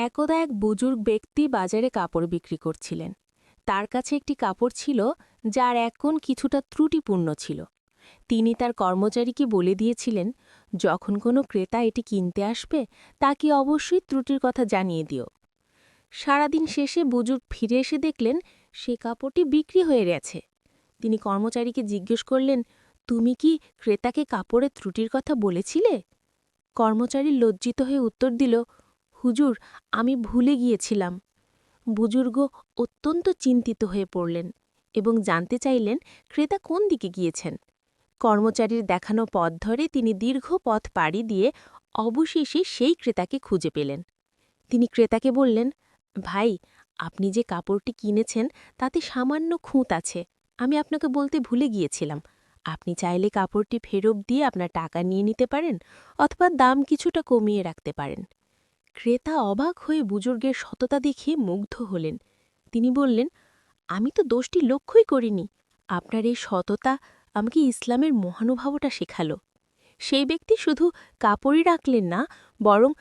একদা এক বুজুর্গ ব্যক্তি বাজারে কাপড় বিক্রি করছিলেন। তার কাছে একটি কাপড় ছিল যার এক কোণ কিছুটা ত্রুটিপূর্ণ ছিল। তিনি তার কর্মচারীকে বলে দিয়েছিলেন, যখন কোনো ক্রেতা এটি কিনতে আসবে তাকে অবশ্যই ত্রুটির কথা জানিয়ে দিও। সারাদিন শেষে বুজুর্গ ফিরে এসে দেখলেন সে কাপড়টি বিক্রি হয়ে গেছে। তিনি কর্মচারীকে জিজ্ঞেস করলেন, তুমি কি ক্রেতাকে কাপড়ের ত্রুটির কথা বলেছিলে? কর্মচারী লজ্জিত হয়ে উত্তর দিল, হুজুর, আমি ভুলে গিয়েছিলাম। বুজুর্গ অত্যন্ত চিন্তিত হয়ে পড়লেন এবং জানতে চাইলেন ক্রেতা কোন দিকে গিয়েছেন। কর্মচারীর দেখানো পথ ধরে তিনি দীর্ঘ পথ পাড়ি দিয়ে অবশেষে সেই ক্রেতাকে খুঁজে পেলেন। তিনি ক্রেতাকে বললেন, ভাই, আপনি যে কাপড়টি কিনেছেন তাতে সামান্য খুঁত আছে, আমি আপনাকে বলতে ভুলে গিয়েছিলাম। আপনি চাইলে কাপড়টি ফেরত দিয়ে আপনার টাকা নিয়ে নিতে পারেন, অথবা দাম কিছুটা কমিয়ে রাখতে পারেন। ক্রেতা অবাক হয়ে বুজুর্গের সততা দেখে মুগ্ধ হলেন। তিনি বললেন, আমি তো দোষটি লক্ষ্যই করিনি। আপনার এই সততা আমাকে ইসলামের মহানুভবতা শেখালো। সেই ব্যক্তি শুধু কাপড়ই রাখলেন না, বরং